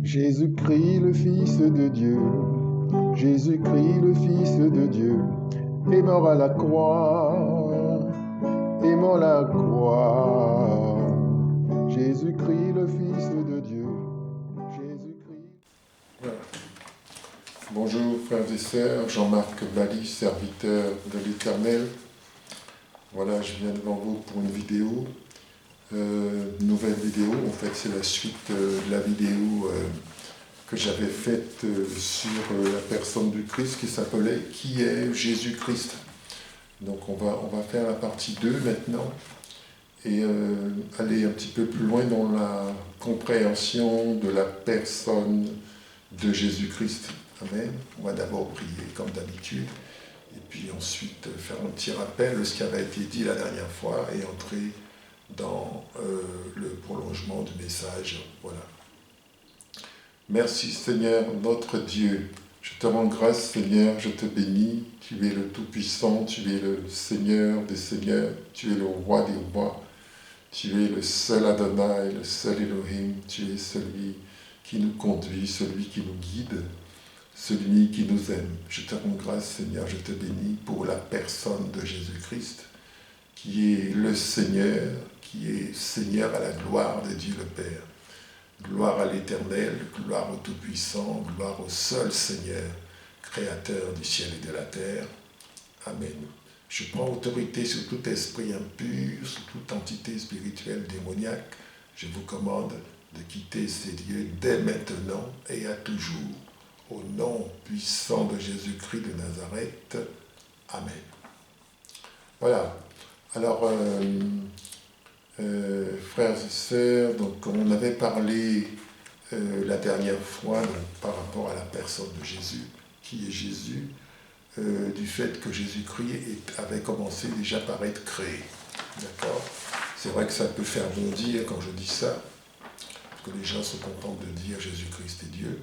Jésus-Christ, le Fils de Dieu, Jésus-Christ, le Fils de Dieu, est mort à la croix, est mort à la croix. Jésus-Christ, le Fils de Dieu, Jésus-Christ. Voilà. Bonjour frères et sœurs, Jean-Marc Bali, serviteur de l'Éternel. Voilà, je viens devant vous pour une vidéo, nouvelle vidéo. En fait, c'est la suite de la vidéo que j'avais faite sur la personne du Christ qui s'appelait « Qui est Jésus-Christ ?» Donc on va faire la partie 2 maintenant et aller un petit peu plus loin dans la compréhension de la personne de Jésus-Christ. Amen. On va d'abord prier comme d'habitude et puis ensuite faire un petit rappel de ce qui avait été dit la dernière fois et entrer dans le prolongement du message. Voilà. Merci Seigneur notre Dieu. Je te rends grâce Seigneur, je te bénis. Tu es le Tout-Puissant, tu es le Seigneur des Seigneurs, tu es le Roi des Rois. Tu es le seul Adonai, le seul Elohim. Tu es celui qui nous conduit, celui qui nous guide, celui qui nous aime. Je te rends grâce Seigneur, je te bénis pour la personne de Jésus-Christ, qui est le Seigneur, qui est Seigneur à la gloire de Dieu le Père. Gloire à l'Éternel, gloire au Tout-Puissant, gloire au seul Seigneur, Créateur du ciel et de la terre. Amen. Je prends autorité sur tout esprit impur, sur toute entité spirituelle démoniaque. Je vous commande de quitter ces lieux dès maintenant et à toujours. Au nom puissant de Jésus-Christ de Nazareth. Amen. Voilà. Alors, frères et sœurs, donc on avait parlé la dernière fois donc, par rapport à la personne de Jésus, qui est Jésus, du fait que Jésus-Christ avait commencé déjà par être créé. D'accord ? C'est vrai que ça peut faire bondir quand je dis ça, parce que les gens se contentent de dire Jésus-Christ est Dieu,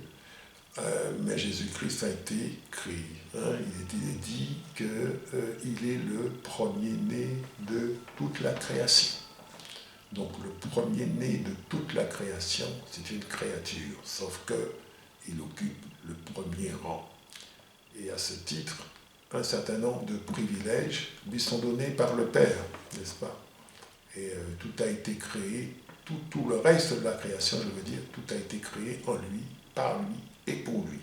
mais Jésus-Christ a été créé. Hein. Il est dit qu'il est le premier-né de toute la création. Donc le premier-né de toute la création, c'est une créature, sauf qu'il occupe le premier rang. Et à ce titre, un certain nombre de privilèges lui sont donnés par le Père, n'est-ce pas ? Et tout a été créé, tout le reste de la création, je veux dire, tout a été créé en lui, par lui et pour lui.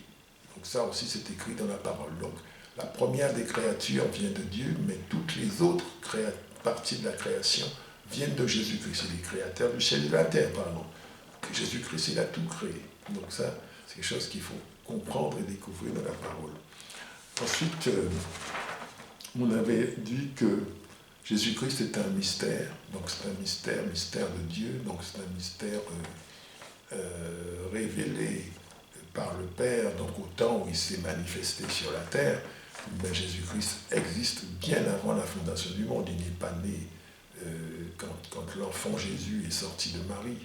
Donc ça aussi, c'est écrit dans la parole. Donc la première des créatures vient de Dieu, mais toutes les autres parties de la création viennent de Jésus-Christ. C'est les créateurs du ciel et de la terre, pardon. Jésus-Christ, il a tout créé. Donc ça, c'est quelque chose qu'il faut comprendre et découvrir dans la parole. Ensuite, on avait dit que Jésus-Christ est un mystère. Donc c'est un mystère de Dieu. Donc c'est un mystère révélé par le Père. Donc au temps où il s'est manifesté sur la terre, mais Jésus-Christ existe bien avant la fondation du monde. Il n'est pas né quand l'enfant Jésus est sorti de Marie.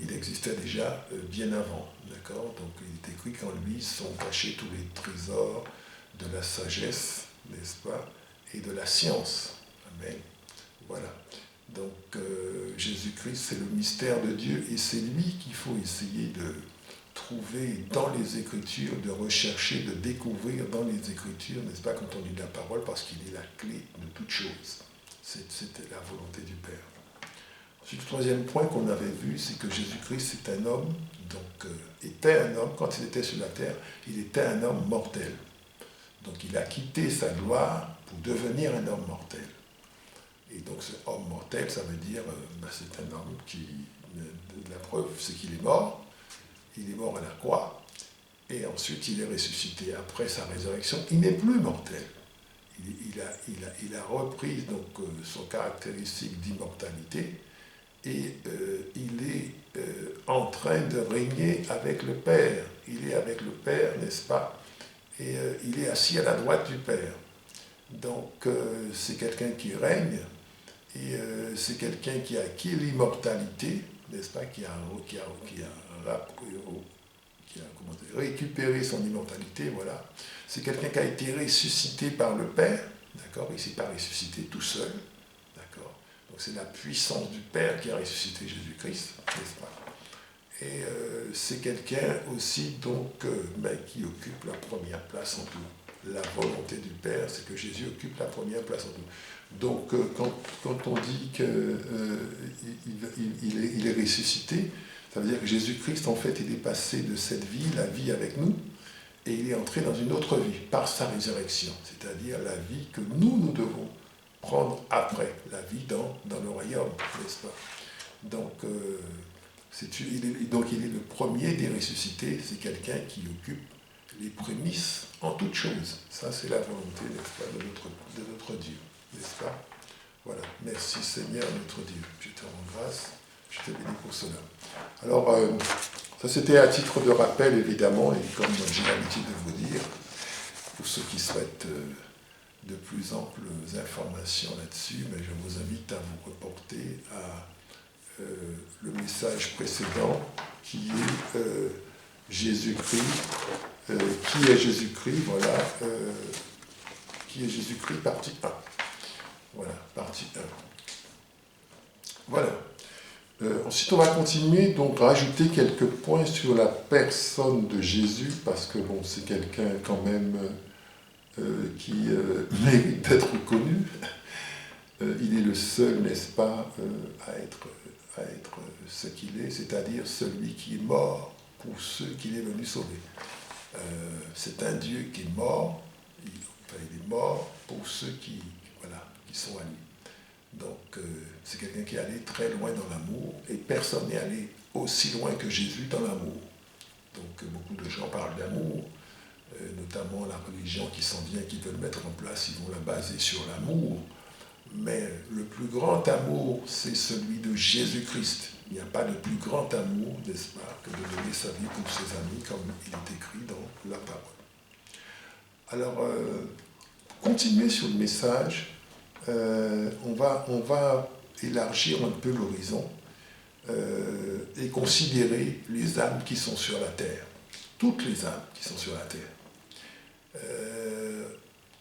Il existait déjà bien avant. D'accord ? Donc il est écrit qu'en lui sont cachés tous les trésors de la sagesse, n'est-ce pas, et de la science. Amen. Voilà. Donc Jésus-Christ, c'est le mystère de Dieu et c'est lui qu'il faut essayer de trouver dans les Écritures, de rechercher, de découvrir dans les Écritures, n'est-ce pas, quand on lit la parole, parce qu'il est la clé de toute chose. C'était la volonté du Père. Ensuite, le troisième point qu'on avait vu, c'est que Jésus-Christ est un homme, donc était un homme, quand il était sur la terre, il était un homme mortel. Donc il a quitté sa gloire pour devenir un homme mortel. Et donc ce homme mortel, ça veut dire, c'est un homme qui, la preuve, c'est qu'il est mort. Il est mort à la croix. Et ensuite, il est ressuscité. Après sa résurrection, il n'est plus mortel. Il a repris donc, son caractéristique d'immortalité. Et il est en train de régner avec le Père. Il est avec le Père, n'est-ce pas ? Et il est assis à la droite du Père. Donc c'est quelqu'un qui règne, et c'est quelqu'un qui a acquis l'immortalité, n'est-ce pas, qui a récupéré son immortalité, voilà. C'est quelqu'un qui a été ressuscité par le Père, d'accord ? Il ne s'est pas ressuscité tout seul, d'accord ? c'est la puissance du Père qui a ressuscité Jésus-Christ, n'est-ce pas? Et c'est quelqu'un aussi donc, qui occupe la première place en tout. La volonté du Père, c'est que Jésus occupe la première place en tout. Donc quand on dit qu'il il est ressuscité, ça veut dire que Jésus-Christ, en fait, il est passé de cette vie, la vie avec nous, et il est entré dans une autre vie par sa résurrection, c'est-à-dire la vie que nous devons prendre après, la vie dans le royaume, n'est-ce pas? Donc, il est le premier des ressuscités, c'est quelqu'un qui occupe les prémices en toutes choses. Ça, c'est la volonté, n'est-ce pas, de notre Dieu, n'est-ce pas? Voilà, merci Seigneur notre Dieu, je te rends grâce, je te bénis pour cela. Alors, ça c'était à titre de rappel évidemment, et comme j'ai l'habitude de vous dire, pour ceux qui souhaitent de plus amples informations là-dessus, mais je vous invite à vous reporter à le message précédent qui est Jésus-Christ. Qui est Jésus-Christ? Voilà. Qui est Jésus-Christ? Partie 1. Voilà, partie 1. Voilà. Ensuite, on va continuer, donc rajouter quelques points sur la personne de Jésus, parce que bon, c'est quelqu'un quand même qui mérite d'être connu. Il est le seul, n'est-ce pas, à être ce qu'il est, c'est-à-dire celui qui est mort pour ceux qu'il est venu sauver. C'est un Dieu qui est mort, il est mort pour ceux qui sont à lui. Donc, c'est quelqu'un qui est allé très loin dans l'amour, et personne n'est allé aussi loin que Jésus dans l'amour. Donc, beaucoup de gens parlent d'amour, notamment la religion qui s'en vient, qui veulent mettre en place, ils vont la baser sur l'amour. Mais le plus grand amour, c'est celui de Jésus-Christ. Il n'y a pas de plus grand amour, n'est-ce pas, que de donner sa vie pour ses amis, comme il est écrit dans la parole. Alors, continuer sur le message, on va élargir un peu l'horizon et considérer les âmes qui sont sur la terre. Toutes les âmes qui sont sur la terre.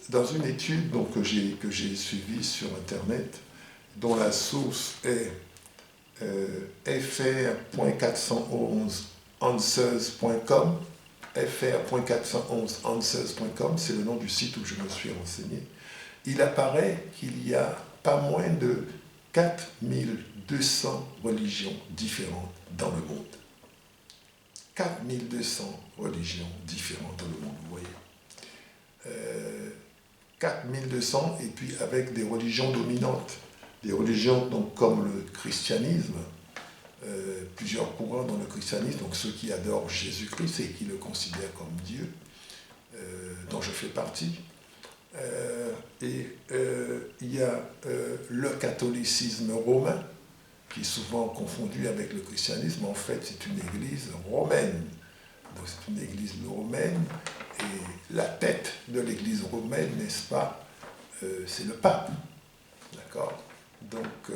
Dans une étude donc, que j'ai suivie sur Internet, dont la source est fr.411answers.com, fr.411answers.com, c'est le nom du site où je me suis renseigné, il apparaît qu'il y a pas moins de 4200 religions différentes dans le monde. 4200 religions différentes dans le monde, vous voyez. 4200, et puis avec des religions dominantes. Des religions donc, comme le christianisme, plusieurs courants dans le christianisme, donc ceux qui adorent Jésus-Christ et qui le considèrent comme Dieu, dont je fais partie. Il y a le catholicisme romain, qui est souvent confondu avec le christianisme. En fait, c'est une église romaine. Donc c'est une église romaine, et la tête de l'église romaine, n'est-ce pas, c'est le pape. D'accord? Donc,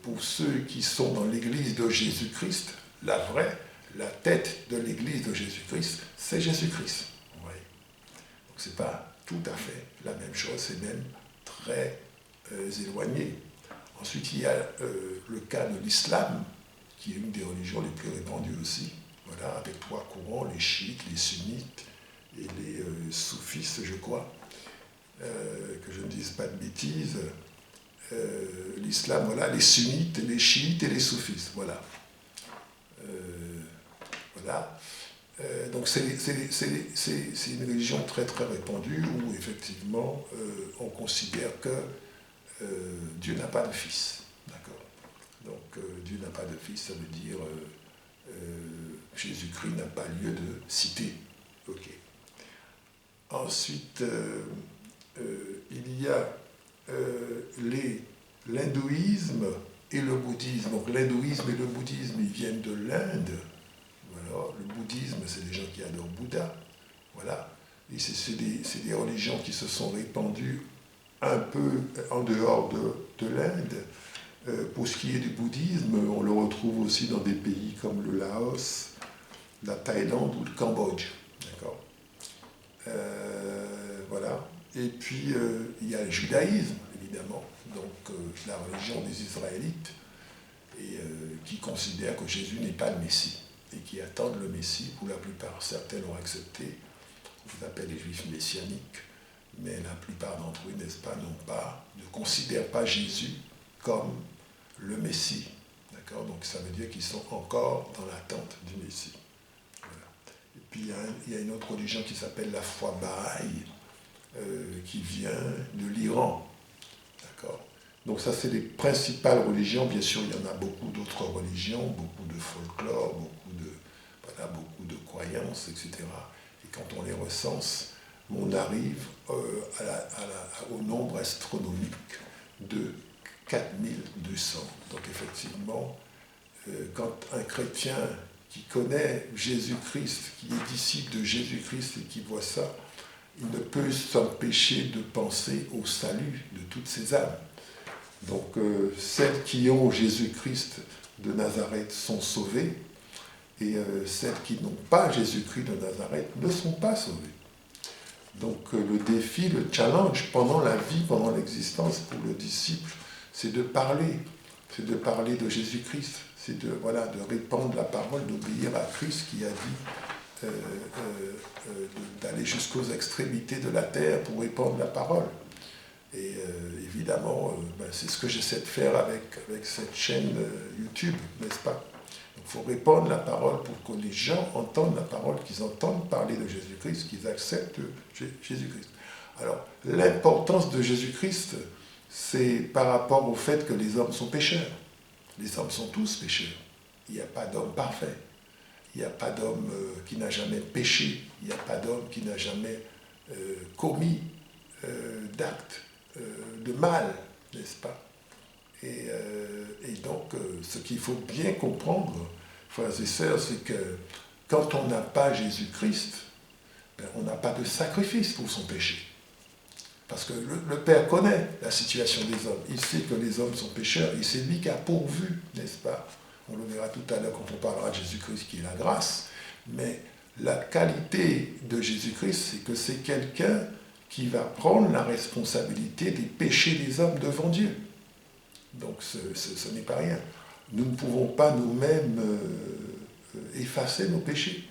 pour ceux qui sont dans l'église de Jésus-Christ, la vraie, la tête de l'église de Jésus-Christ, c'est Jésus-Christ. Vous voyez? Donc c'est pas tout à fait la même chose, c'est même très éloigné. Ensuite, il y a le cas de l'islam, qui est une des religions les plus répandues aussi. Voilà, avec trois courants, les chiites, les sunnites et les soufistes, je crois, que je ne dise pas de bêtises. L'islam, voilà, les sunnites, les chiites et les soufistes, voilà. Voilà. Donc c'est une religion très très répandue où effectivement on considère que Dieu n'a pas de fils. D'accord. Donc Dieu n'a pas de fils, ça veut dire Jésus-Christ n'a pas lieu de citer. Ok. Ensuite, il y a l'hindouisme et le bouddhisme. Donc l'hindouisme et le bouddhisme, ils viennent de l'Inde. Voilà. Le bouddhisme, c'est des gens qui adorent Bouddha. Voilà. Et c'est des religions qui se sont répandues un peu en dehors de l'Inde. Pour ce qui est du bouddhisme, on le retrouve aussi dans des pays comme le Laos, la Thaïlande ou le Cambodge. D'accord. Voilà. Et puis, il y a le judaïsme, évidemment. donc la religion des Israélites, et qui considèrent que Jésus n'est pas le Messie, et qui attendent le Messie. Pour la plupart, certains l'ont accepté, on les appelle les Juifs messianiques, mais la plupart d'entre eux, n'est-ce pas, ne considèrent pas Jésus comme le Messie. D'accord ? Donc ça veut dire qu'ils sont encore dans l'attente du Messie. Voilà. Et puis il y a une autre religion qui s'appelle la foi Bahaï, qui vient de l'Iran. D'accord ? Donc ça, c'est les principales religions. Bien sûr, il y en a beaucoup d'autres religions, beaucoup de folklore, beaucoup de croyances, etc. Et quand on les recense, on arrive au nombre astronomique de 4200. Donc effectivement, quand un chrétien qui connaît Jésus-Christ, qui est disciple de Jésus-Christ et qui voit ça, il ne peut s'empêcher de penser au salut de toutes ces âmes. Donc celles qui ont Jésus-Christ de Nazareth sont sauvées, et celles qui n'ont pas Jésus-Christ de Nazareth ne sont pas sauvées. Donc le défi, le challenge pendant la vie, pendant l'existence pour le disciple, c'est de parler de Jésus-Christ, c'est de répandre la parole, d'obéir à Christ qui a dit d'aller jusqu'aux extrémités de la terre pour répandre la parole. Et évidemment, c'est ce que j'essaie de faire avec cette chaîne YouTube, n'est-ce pas ? Il faut répandre la parole pour que les gens entendent la parole, qu'ils entendent parler de Jésus-Christ, qu'ils acceptent Jésus-Christ. Alors, l'importance de Jésus-Christ, c'est par rapport au fait que les hommes sont pécheurs. Les hommes sont tous pécheurs. Il n'y a pas d'homme parfait. Il n'y a pas d'homme qui n'a jamais péché. Il n'y a pas d'homme qui n'a jamais commis d'actes de mal, n'est-ce pas ? Et donc, ce qu'il faut bien comprendre, frères et sœurs, c'est que quand on n'a pas Jésus-Christ, on n'a pas de sacrifice pour son péché. Parce que le Père connaît la situation des hommes. Il sait que les hommes sont pécheurs et c'est lui qui a pourvu, n'est-ce pas ? On le verra tout à l'heure quand on parlera de Jésus-Christ qui est la grâce. Mais la qualité de Jésus-Christ, c'est que c'est quelqu'un qui va prendre la responsabilité des péchés des hommes devant Dieu. Donc ce n'est pas rien. Nous ne pouvons pas nous-mêmes effacer nos péchés.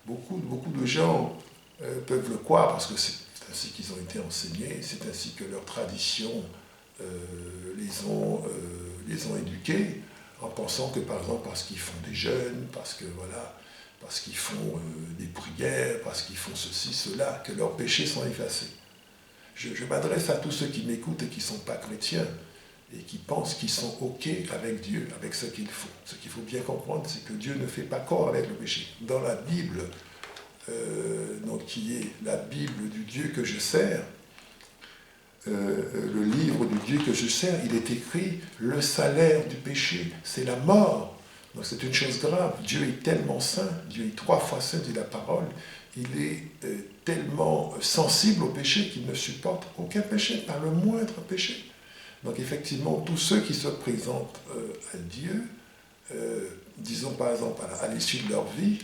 Beaucoup de gens peuvent le croire parce que c'est ainsi qu'ils ont été enseignés, c'est ainsi que leurs traditions les ont éduqués, en pensant que par exemple parce qu'ils font des jeûnes, parce qu'ils font des prières, parce qu'ils font ceci, cela, que leurs péchés sont effacés. Je m'adresse à tous ceux qui m'écoutent et qui ne sont pas chrétiens et qui pensent qu'ils sont OK avec Dieu, avec ce qu'ils font. Ce qu'il faut bien comprendre, c'est que Dieu ne fait pas corps avec le péché. Dans la Bible, donc qui est la Bible du Dieu que je sers, le livre du Dieu que je sers, il est écrit « Le salaire du péché, c'est la mort ». Donc c'est une chose grave. Dieu est tellement saint, Dieu est 3 fois saint, dit la parole, il est tellement sensible au péché qu'il ne supporte aucun péché, pas le moindre péché. Donc effectivement, tous ceux qui se présentent à Dieu, disons par exemple à l'issue de leur vie,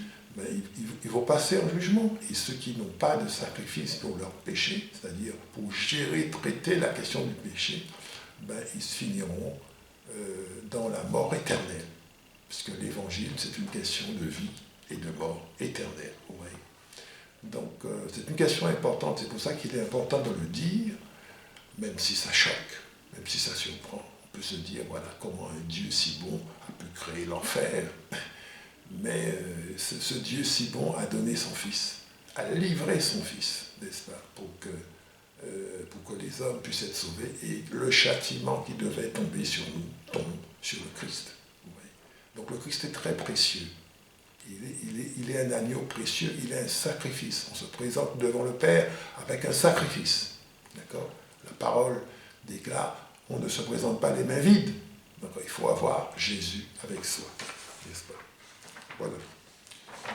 ils vont passer en jugement. Et ceux qui n'ont pas de sacrifice pour leur péché, c'est-à-dire pour traiter la question du péché, ils finiront dans la mort éternelle. Puisque l'évangile, c'est une question de vie et de mort éternelle. Vous voyez. Donc c'est une question importante, c'est pour ça qu'il est important de le dire, même si ça choque, même si ça surprend. On peut se dire, voilà, comment un Dieu si bon a pu créer l'enfer. Mais ce Dieu si bon a donné son Fils, a livré son Fils, n'est-ce pas, pour que les hommes puissent être sauvés, et le châtiment qui devait tomber sur nous tombe sur le Christ. Vous voyez. Donc le Christ est très précieux. Il est un agneau précieux, il est un sacrifice. On se présente devant le Père avec un sacrifice. D'accord ? La parole déclare, on ne se présente pas les mains vides. Donc il faut avoir Jésus avec soi, n'est-ce pas ? Voilà.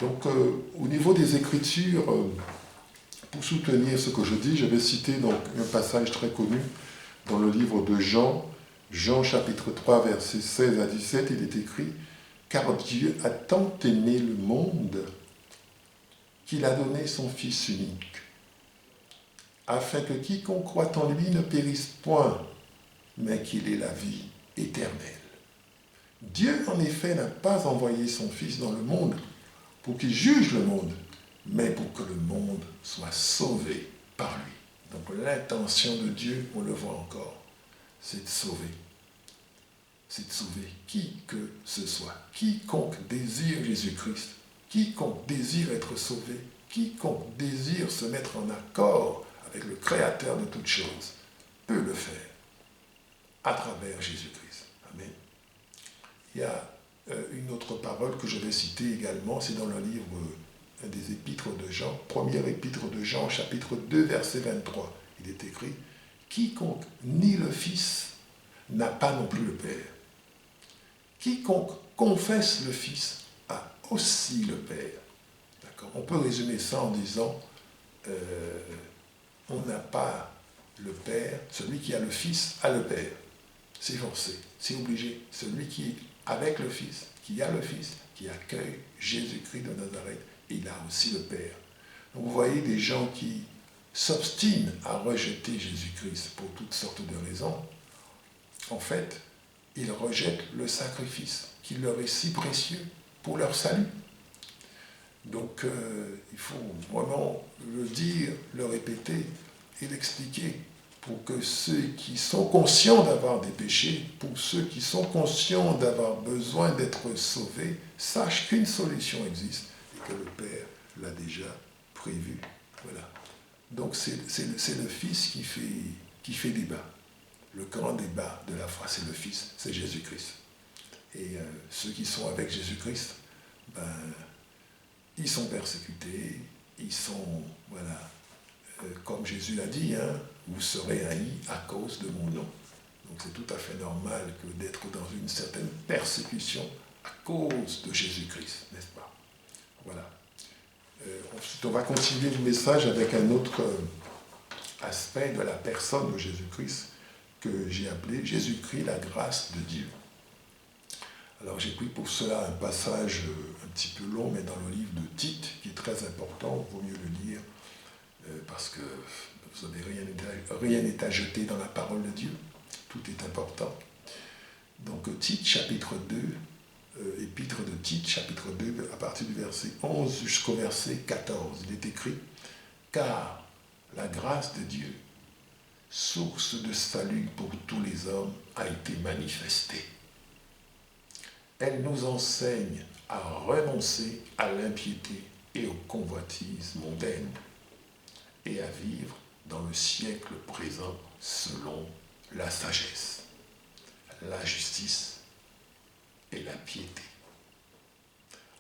Donc au niveau des Écritures, pour soutenir ce que je dis, je vais citer donc un passage très connu dans le livre de Jean, chapitre 3, versets 16 à 17, il est écrit « Car Dieu a tant aimé le monde qu'il a donné son Fils unique, afin que quiconque croit en lui ne périsse point, mais qu'il est la vie éternelle. Dieu, en effet, n'a pas envoyé son Fils dans le monde pour qu'il juge le monde, mais pour que le monde soit sauvé par lui. Donc l'intention de Dieu, on le voit encore, c'est de sauver. C'est de sauver qui que ce soit. Quiconque désire Jésus-Christ, quiconque désire être sauvé, quiconque désire se mettre en accord avec le Créateur de toutes choses, peut le faire à travers Jésus-Christ. Amen. Il y a une autre parole que je vais citer également, c'est dans le livre des épîtres de Jean, première épître de Jean, chapitre 2, verset 23. Il est écrit « Quiconque nie le Fils n'a pas non plus le Père. Quiconque confesse le Fils a aussi le Père. » D'accord ? On peut résumer ça en disant on n'a pas le Père, celui qui a le Fils a le Père. C'est forcé, c'est obligé. Celui qui est avec le Fils, qui a le Fils, qui accueille Jésus-Christ de Nazareth, il a aussi le Père. Donc vous voyez des gens qui s'obstinent à rejeter Jésus-Christ pour toutes sortes de raisons. En fait, ils rejettent le sacrifice qui leur est si précieux pour leur salut. Donc il faut vraiment le dire, le répéter et l'expliquer pour que ceux qui sont conscients d'avoir des péchés, pour ceux qui sont conscients d'avoir besoin d'être sauvés, sachent qu'une solution existe et que le Père l'a déjà prévu. Voilà. Donc c'est le Fils qui fait débat. Le grand débat de la foi, c'est le Fils, c'est Jésus-Christ. Et ceux qui sont avec Jésus-Christ, ils sont persécutés, ils sont, voilà, comme Jésus l'a dit, hein, vous serez haïs à cause de mon nom. Donc c'est tout à fait normal que d'être dans une certaine persécution à cause de Jésus-Christ, n'est-ce pas? Voilà. Ensuite, on va continuer le message avec un autre aspect de la personne de Jésus-Christ que j'ai appelé Jésus-Christ, la grâce de Dieu. Alors j'ai pris pour cela un passage un petit peu long, mais dans le livre de Tite, qui est très important, il vaut mieux le lire, parce que vous savez, rien n'est à jeter dans la parole de Dieu, tout est important. Donc Tite, chapitre 2, épître de Tite, chapitre 2, à partir du verset 11 jusqu'au verset 14, il est écrit « Car la grâce de Dieu, source de salut pour tous les hommes, a été manifestée. Elle nous enseigne à renoncer à l'impiété et aux convoitises mondaines et à vivre dans le siècle présent selon la sagesse, la justice et la piété.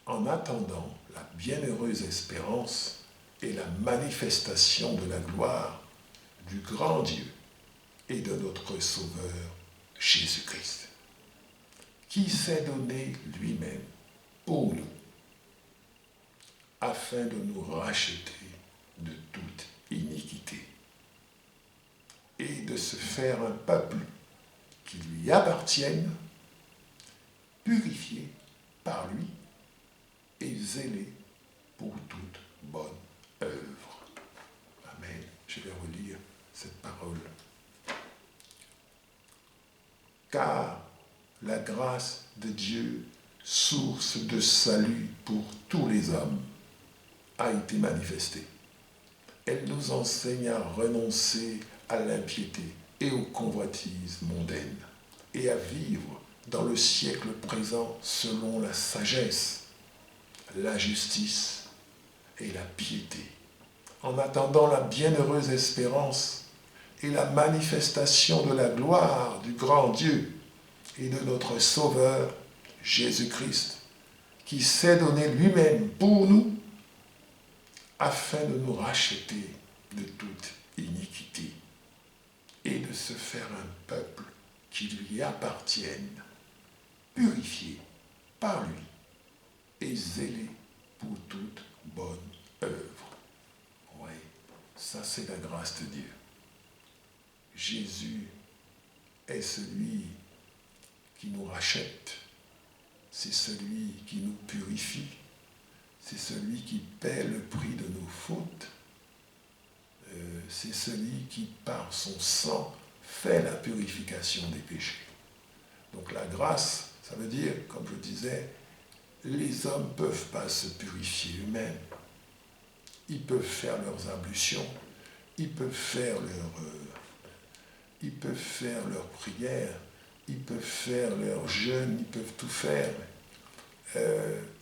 En attendant la bienheureuse espérance et la manifestation de la gloire du grand Dieu et de notre Sauveur Jésus-Christ, qui s'est donné lui-même pour nous, afin de nous racheter de toute iniquité et de se faire un peuple qui lui appartienne, purifié par lui et zélé pour toute bonne œuvre. Amen. Je vais relire cette parole. Car la grâce de Dieu, source de salut pour tous les hommes, a été manifestée. Elle nous enseigne à renoncer à l'impiété et aux convoitises mondaines et à vivre dans le siècle présent selon la sagesse, la justice et la piété, en attendant la bienheureuse espérance et la manifestation de la gloire du grand Dieu et de notre Sauveur Jésus-Christ, qui s'est donné lui-même pour nous, afin de nous racheter de toute iniquité et de se faire un peuple qui lui appartienne, purifié par lui et zélé pour toute bonne œuvre. Oui, ça c'est la grâce de Dieu. Jésus est celui qui nous rachète, c'est celui qui nous purifie, c'est celui qui paie le prix de nos fautes, c'est celui qui, par son sang, fait la purification des péchés. Donc la grâce, ça veut dire, comme je disais, les hommes ne peuvent pas se purifier eux-mêmes. Ils peuvent faire leurs ablutions, ils peuvent faire leurs prières, ils peuvent faire leurs jeûnes, ils peuvent tout faire.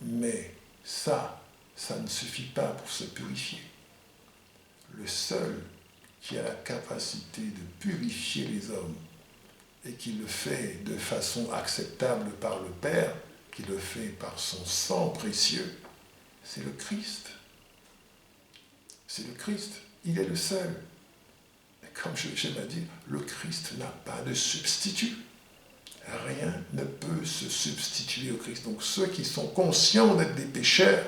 Mais ça ne suffit pas pour se purifier. Le seul qui a la capacité de purifier les hommes et qui le fait de façon acceptable par le Père, qui le fait par son sang précieux, c'est le Christ. C'est le Christ. Il est le seul. Et comme j'aime à dire, le Christ n'a pas de substitut. Rien ne peut se substituer au Christ. Donc ceux qui sont conscients d'être des pécheurs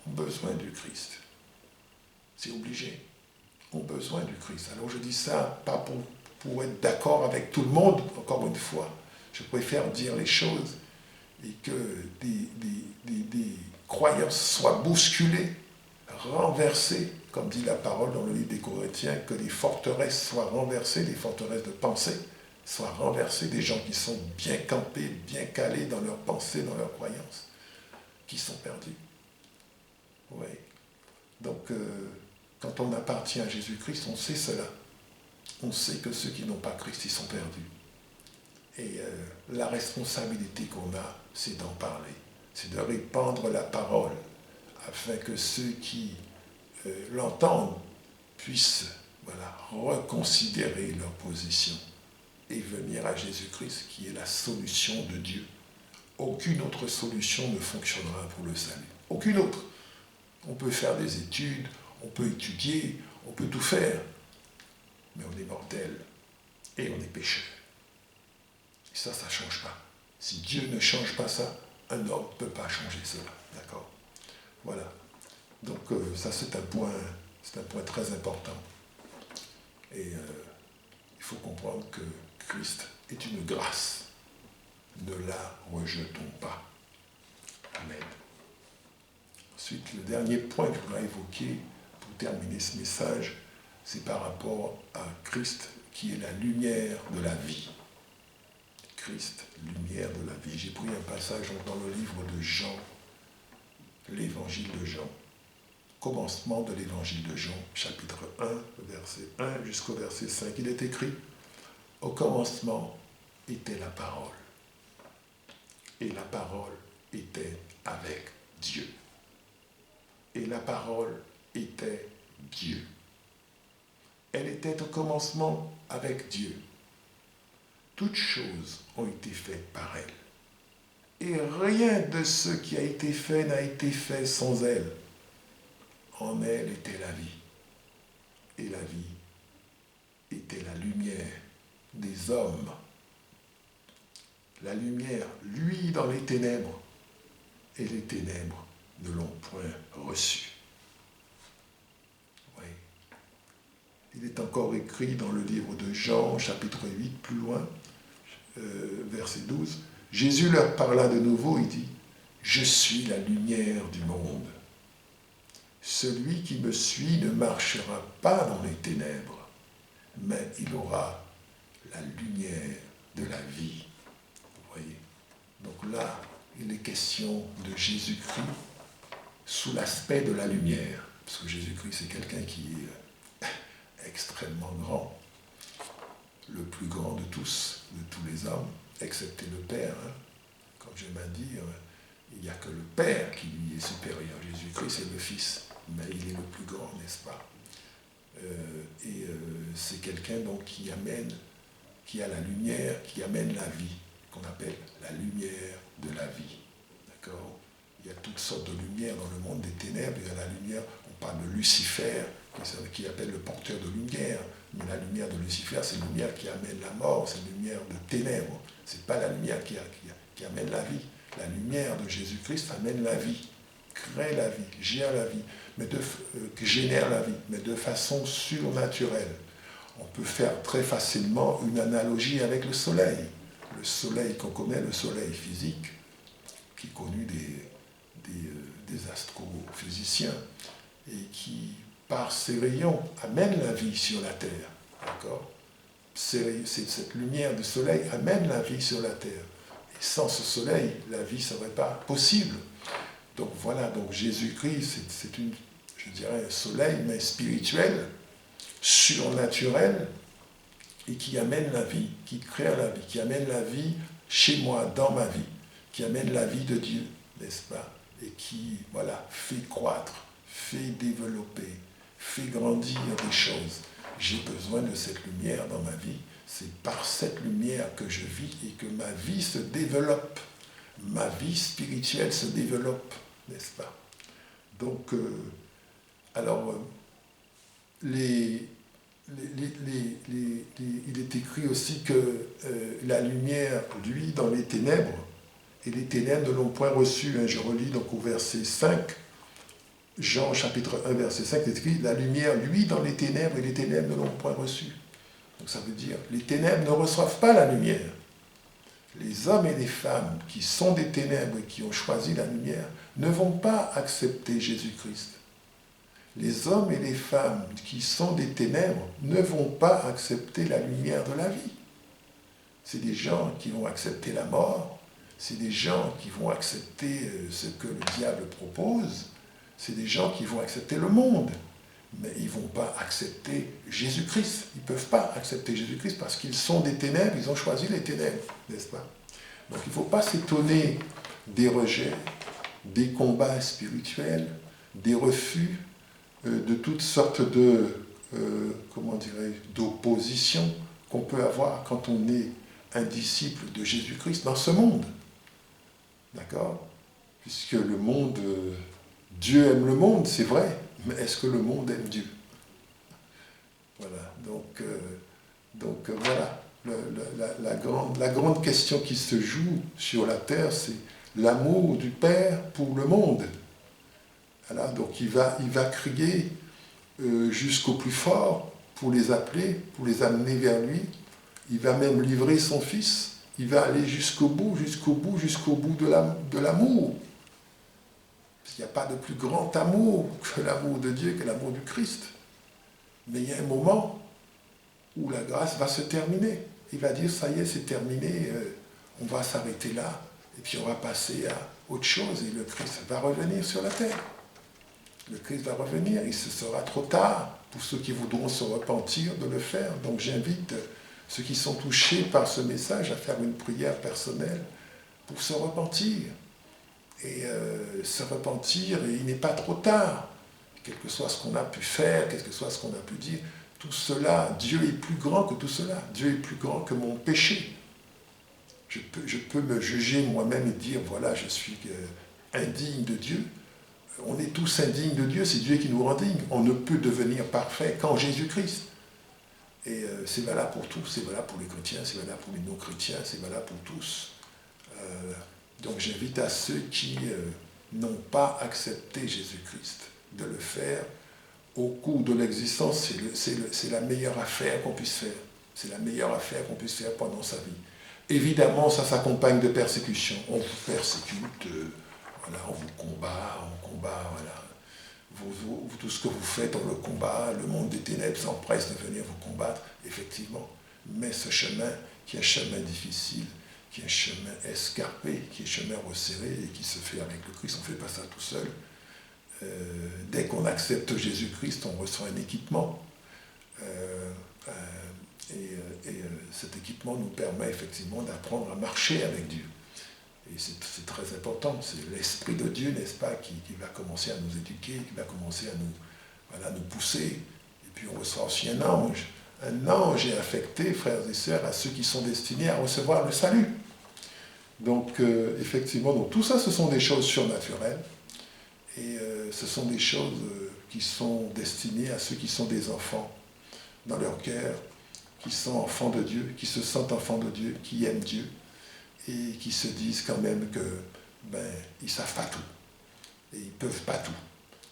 ont besoin du Christ. C'est obligé. Ont besoin du Christ. Alors je dis ça pas pour être d'accord avec tout le monde, encore une fois. Je préfère dire les choses et que des croyances soient bousculées, renversées, comme dit la parole dans le livre des Corinthiens, que les forteresses soient renversées, les forteresses de pensée soient renversées, des gens qui sont bien campés, bien calés dans leurs pensées, dans leurs croyances, qui sont perdus. Oui. Donc, quand on appartient à Jésus-Christ, on sait cela. On sait que ceux qui n'ont pas Christ, ils sont perdus. Et la responsabilité qu'on a, c'est d'en parler. C'est de répandre la parole, afin que ceux qui l'entendent puissent reconsidérer leur position et venir à Jésus-Christ, qui est la solution de Dieu. Aucune autre solution ne fonctionnera pour le salut. Aucune autre. On peut faire des études, on peut étudier, on peut tout faire, mais on est mortel et on est pécheur. Et ça ne change pas. Si Dieu ne change pas ça, un homme ne peut pas changer cela. D'accord ? Voilà. Donc ça, c'est un point très important. Et il faut comprendre que Christ est une grâce. Ne la rejetons pas. Amen. Ensuite, le dernier point que je voudrais évoquer pour terminer ce message, c'est par rapport à Christ qui est la lumière de la vie. Christ, lumière de la vie. J'ai pris un passage dans le livre de Jean, l'évangile de Jean, commencement de l'évangile de Jean, chapitre 1, verset 1 jusqu'au verset 5. Il est écrit, « Au commencement était la parole, et la parole était avec Dieu. Et la parole était Dieu. Elle était au commencement avec Dieu. Toutes choses ont été faites par elle. Et rien de ce qui a été fait n'a été fait sans elle. En elle était la vie. Et la vie était la lumière des hommes. La lumière, lui, dans les ténèbres. Et les ténèbres ne l'ont point reçu. » Oui. Il est encore écrit dans le livre de Jean, chapitre 8, plus loin, verset 12. Jésus leur parla de nouveau, il dit, « Je suis la lumière du monde. Celui qui me suit ne marchera pas dans les ténèbres, mais il aura la lumière de la vie. » Vous voyez ? Donc là, il est question de Jésus-Christ sous l'aspect de la lumière. Parce que Jésus-Christ, c'est quelqu'un qui est extrêmement grand, le plus grand de tous les hommes, excepté le Père. Hein. Comme j'aime à dire, il n'y a que le Père qui lui est supérieur. Jésus-Christ, c'est le Fils, mais il est le plus grand, n'est-ce pas ? C'est quelqu'un donc qui a la lumière, qui amène la vie, qu'on appelle la lumière de la vie. D'accord ? Il y a toutes sortes de lumières dans le monde des ténèbres. Il y a la lumière, on parle de Lucifer, qui appelle le porteur de lumière. Mais la lumière de Lucifer, c'est une lumière qui amène la mort, c'est une lumière de ténèbres. Ce n'est pas la lumière qui amène la vie. La lumière de Jésus-Christ amène la vie, crée la vie, gère la vie, génère la vie, mais de façon surnaturelle. On peut faire très facilement une analogie avec le soleil. Le soleil qu'on connaît, le soleil physique, qui est connu des astrophysiciens, et qui, par ses rayons, amène la vie sur la Terre. D'accord ? cette lumière du soleil amène la vie sur la terre. Et sans ce soleil, la vie ne serait pas possible. Donc voilà, donc Jésus-Christ, c'est je dirais, un soleil, mais spirituel, surnaturel, et qui amène la vie, qui crée la vie, qui amène la vie chez moi, dans ma vie, qui amène la vie de Dieu, n'est-ce pas? Et qui, voilà, fait croître, fait développer, fait grandir des choses. J'ai besoin de cette lumière dans ma vie. C'est par cette lumière que je vis et que ma vie se développe. Ma vie spirituelle se développe, n'est-ce pas? Donc, il est écrit aussi que la lumière, lui, dans les ténèbres, et les ténèbres ne l'ont point reçu. Je relis donc au verset 5, Jean chapitre 1, verset 5, c'est écrit, la lumière, lui, dans les ténèbres, et les ténèbres ne l'ont point reçu. Donc ça veut dire, les ténèbres ne reçoivent pas la lumière. Les hommes et les femmes qui sont des ténèbres et qui ont choisi la lumière ne vont pas accepter Jésus-Christ. Les hommes et les femmes qui sont des ténèbres ne vont pas accepter la lumière de la vie. C'est des gens qui vont accepter la mort, c'est des gens qui vont accepter ce que le diable propose, c'est des gens qui vont accepter le monde, mais ils ne vont pas accepter Jésus-Christ. Ils ne peuvent pas accepter Jésus-Christ parce qu'ils sont des ténèbres, ils ont choisi les ténèbres, n'est-ce pas? Donc il ne faut pas s'étonner des rejets, des combats spirituels, des refus, de toutes sortes d'oppositions qu'on peut avoir quand on est un disciple de Jésus-Christ dans ce monde. D'accord? Puisque le monde, Dieu aime le monde, c'est vrai, mais est-ce que le monde aime Dieu? Voilà, donc voilà, la grande question qui se joue sur la terre, c'est l'amour du Père pour le monde. Voilà, donc il va crier jusqu'au plus fort pour les appeler, pour les amener vers lui. Il va même livrer son Fils. Il va aller jusqu'au bout de l'amour. Parce qu'il n'y a pas de plus grand amour que l'amour de Dieu, que l'amour du Christ. Mais il y a un moment où la grâce va se terminer. Il va dire, ça y est, c'est terminé, on va s'arrêter là, et puis on va passer à autre chose, et le Christ va revenir sur la terre. Le Christ va revenir, et ce sera trop tard pour ceux qui voudront se repentir de le faire. Donc j'invite ceux qui sont touchés par ce message à faire une prière personnelle pour se repentir. Et se repentir, et il n'est pas trop tard. Quel que soit ce qu'on a pu faire, quel que soit ce qu'on a pu dire, tout cela, Dieu est plus grand que tout cela. Dieu est plus grand que mon péché. Je peux me juger moi-même et dire, voilà, je suis indigne de Dieu. On est tous indignes de Dieu, c'est Dieu qui nous rend dignes. On ne peut devenir parfait qu'en Jésus-Christ. Et c'est valable pour tous, c'est valable pour les chrétiens, c'est valable pour les non-chrétiens, c'est valable pour tous. Donc j'invite à ceux qui n'ont pas accepté Jésus-Christ de le faire au cours de l'existence. C'est la meilleure affaire qu'on puisse faire. C'est la meilleure affaire qu'on puisse faire pendant sa vie. Évidemment, ça s'accompagne de persécutions. On vous persécute, voilà, on vous combat, voilà. Tout ce que vous faites, on le combat. Le monde des ténèbres s'empresse de venir vous combattre, effectivement. Mais ce chemin, qui est un chemin difficile, qui est un chemin escarpé, qui est un chemin resserré et qui se fait avec le Christ, on ne fait pas ça tout seul. Dès qu'on accepte Jésus-Christ, on reçoit un équipement. Cet équipement nous permet effectivement d'apprendre à marcher avec Dieu. Et c'est très important, c'est l'Esprit de Dieu, n'est-ce pas, qui va commencer à nous éduquer, qui va commencer à nous pousser. Et puis on reçoit aussi un ange. Un ange est affecté, frères et sœurs, à ceux qui sont destinés à recevoir le salut. Donc, effectivement, donc, tout ça, ce sont des choses surnaturelles. Et ce sont des choses qui sont destinées à ceux qui sont des enfants dans leur cœur, qui sont enfants de Dieu, qui se sentent enfants de Dieu, qui aiment Dieu, et qui se disent quand même que ils ne savent pas tout, et ils ne peuvent pas tout,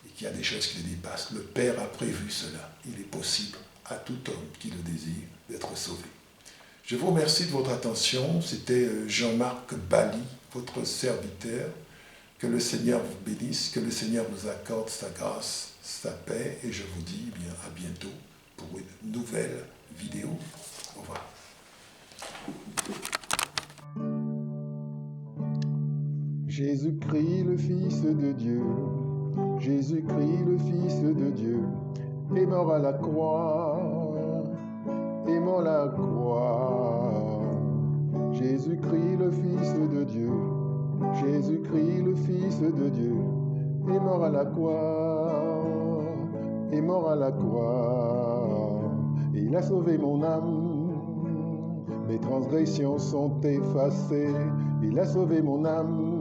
et qu'il y a des choses qui les dépassent. Le Père a prévu cela. Il est possible à tout homme qui le désire d'être sauvé. Je vous remercie de votre attention. C'était Jean-Marc Bali, votre serviteur. Que le Seigneur vous bénisse, que le Seigneur vous accorde sa grâce, sa paix, et je vous dis à bientôt pour une nouvelle vidéo. Au revoir. Jésus-Christ, le Fils de Dieu, Jésus-Christ, le Fils de Dieu, est mort à la croix, est mort à la croix. Jésus-Christ, le Fils de Dieu, Jésus-Christ, le Fils de Dieu, est mort à la croix, est mort à la croix. Il a sauvé mon âme, mes transgressions sont effacées. Il a sauvé mon âme,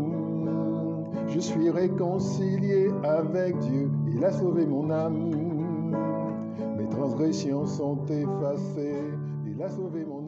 je suis réconcilié avec Dieu. Il a sauvé mon âme, mes transgressions sont effacées. Il a sauvé mon âme.